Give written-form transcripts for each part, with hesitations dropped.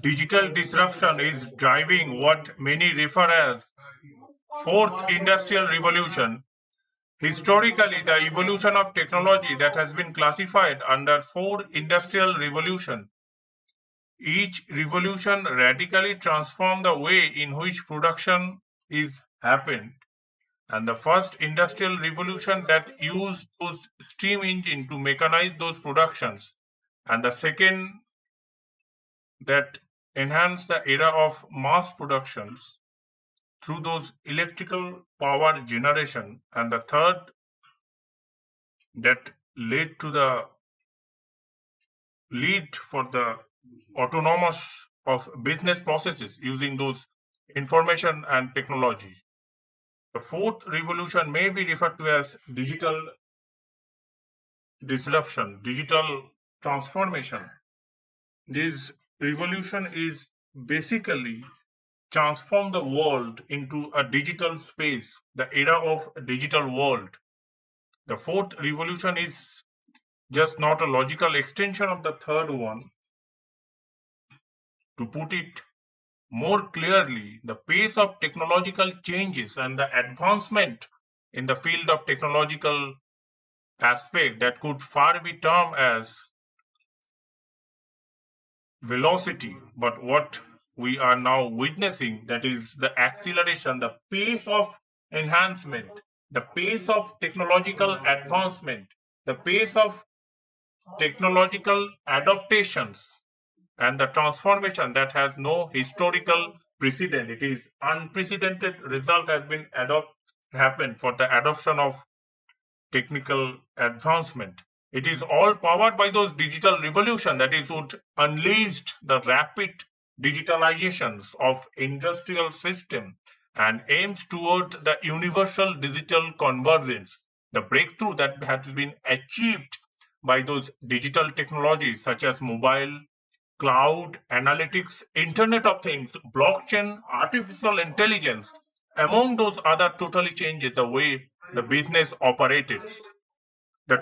Digital disruption is driving what many refer as fourth industrial revolution. Historically, the evolution of technology that has been classified under four industrial revolution. Each revolution radically transformed the way in which production is happened. And the first industrial revolution that used those steam engine to mechanize those productions, and the second that enhanced the era of mass productions through those electrical power generation, and the third that led to the lead for the autonomous of business processes using those information and technology. The fourth revolution may be referred to as digital disruption, digital transformation. This revolution is basically transform the world into a digital space, the era of digital world. The fourth revolution is just not a logical extension of the third one. To put it more clearly, the pace of technological changes and the advancement in the field of technological aspect that could far be termed as velocity, but what we are now witnessing, that is the acceleration, the pace of enhancement, the pace of technological advancement, the pace of technological adaptations, and the transformation that has no historical precedent. It is unprecedented result has been happened for the adoption of technical advancement. It is all powered by those digital revolution that is would unleashed the rapid digitalizations of industrial system and aims toward the universal digital convergence. The breakthrough that has been achieved by those digital technologies such as mobile, cloud, analytics, Internet of Things, blockchain, artificial intelligence, among those other totally changes the way the business operated. The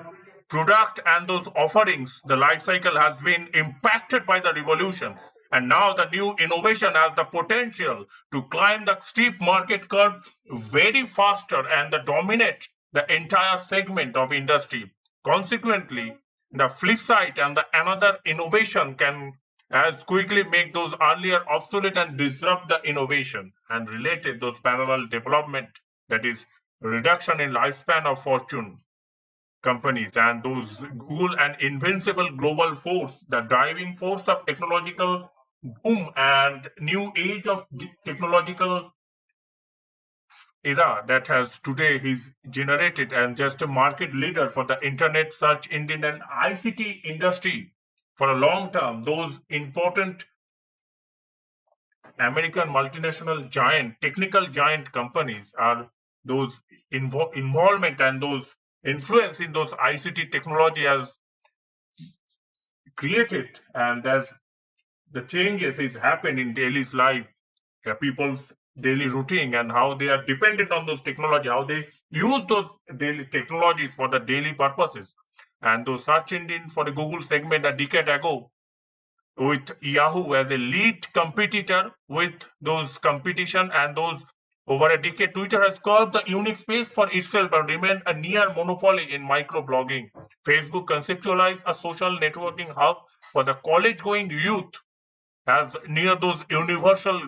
product and those offerings, the life cycle has been impacted by the revolution. And now the new innovation has the potential to climb the steep market curve very faster and dominate the entire segment of industry. Consequently, the flip side and the another innovation can as quickly make those earlier obsolete and disrupt the innovation and related those parallel development, that is reduction in lifespan of fortune companies and those Google and invincible global force, the driving force of technological boom and new age of technological era that has today is generated and just a market leader for the internet search engine and ICT industry for a long term. Those important American multinational giant, technical giant companies are those involvement and those influence in those ICT technology has created, and as the changes is happened in daily's life, people's daily routine and how they are dependent on those technology, how they use those daily technologies for the daily purposes. And those search engine for the Google segment a decade ago with Yahoo as a lead competitor with those competition and those over a decade, Twitter has carved the unique space for itself and remained a near monopoly in microblogging. Facebook conceptualized a social networking hub for the college-going youth has near those universal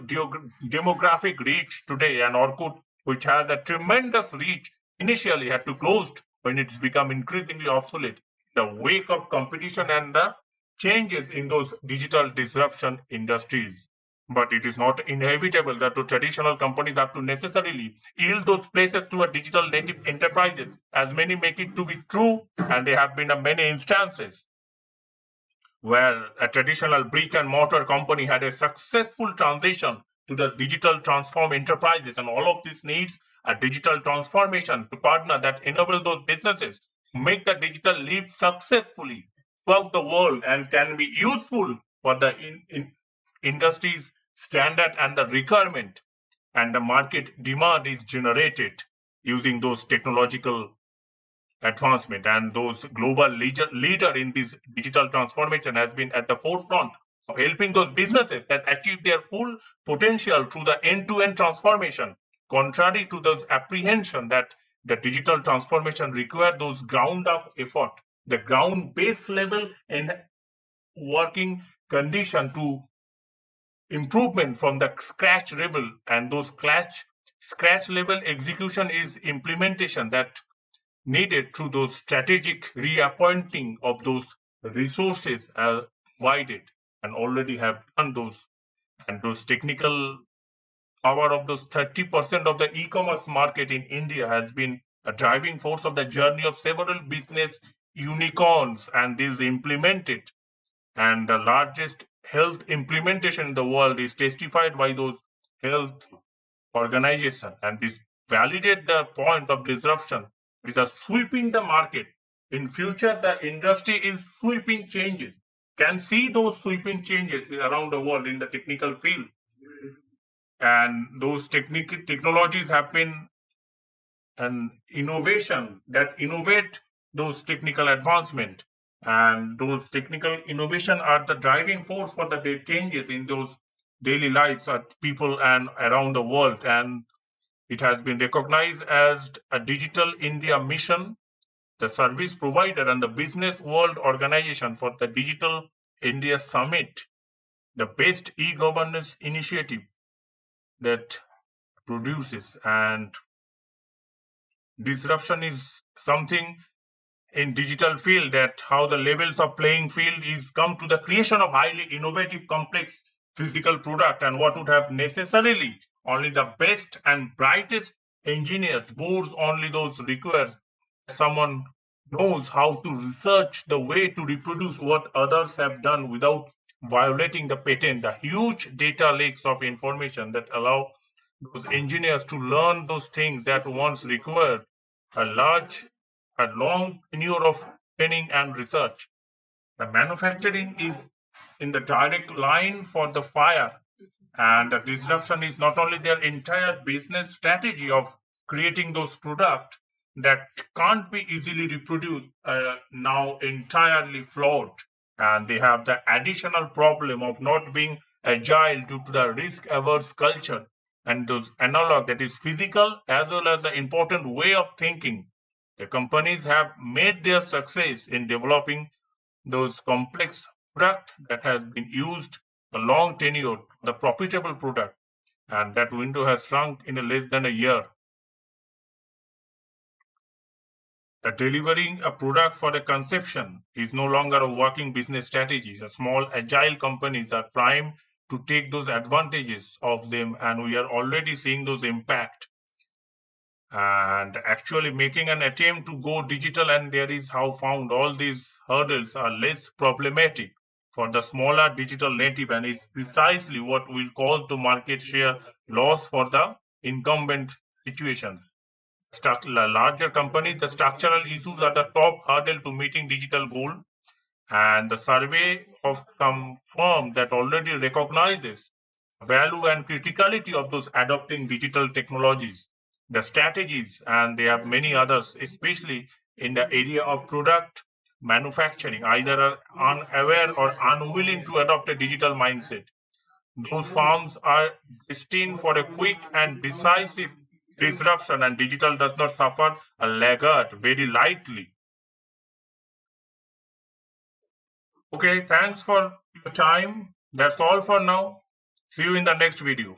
demographic reach today, and Orkut, which has a tremendous reach, initially had to close when it's become increasingly obsolete. The wake of competition and the changes in those digital disruption industries. But it is not inevitable that the traditional companies have to necessarily yield those places to a digital native enterprises, as many make it to be true, and there have been many instances where a traditional brick and mortar company had a successful transition to the digital transform enterprises, and all of this needs a digital transformation to partner that enable those businesses to make the digital leap successfully throughout the world and can be useful for the industry's standard and the requirement, and the market demand is generated using those technological advancement, and those global leader in this digital transformation has been at the forefront of helping those businesses that achieve their full potential through the end-to-end transformation, contrary to those apprehension that the digital transformation require those ground up effort, the ground base level and working condition to improvement from the scratch level, and those scratch level execution is implementation that needed through those strategic reappointing of those resources provided and already have done those, and those technical power of those 30% of the e-commerce market in India has been a driving force of the journey of several business unicorns, and these implemented, and the largest health implementation in the world is testified by those health organization, and this validate the point of disruption is a sweeping the market. In future, the industry is sweeping changes. Can see those sweeping changes around the world in the technical field, and those technologies have been an innovation that innovate those technical advancement, and those technical innovation are the driving force for the changes in those daily lives of people and around the world, and it has been recognized as a Digital India mission, the service provider, and the Business World Organization for the Digital India Summit, the best e-governance initiative that produces. And disruption is something in digital field that how the levels of playing field is come to the creation of highly innovative complex physical product, and what would have necessarily only the best and brightest engineers, boards only those require someone knows how to research the way to reproduce what others have done without violating the patent, the huge data lakes of information that allow those engineers to learn those things that once required a long tenure of training and research. The manufacturing is in the direct line for the fire, and the disruption is not only their entire business strategy of creating those products that can't be easily reproduced, now entirely flawed, and they have the additional problem of not being agile due to the risk averse culture and those analog that is physical as well as the important way of thinking. The companies have made their success in developing those complex product that has been used a long tenure, the profitable product, and that window has shrunk in less than a year. Delivering a product for the conception is no longer a working business strategy. The small agile companies are primed to take those advantages of them, and we are already seeing those impact and actually making an attempt to go digital, and there is how found all these hurdles are less problematic for the smaller digital native, and it's precisely what will cause the market share loss for the incumbent situation. Larger companies, the structural issues are the top hurdle to meeting digital goal, and the survey of some firm that already recognizes value and criticality of those adopting digital technologies, the strategies, and they have many others, especially in the area of product manufacturing, either are unaware or unwilling to adopt a digital mindset. Those firms are destined for a quick and decisive disruption, and digital does not suffer a laggard very lightly. Okay, thanks for your time. That's all for now. See you in the next video.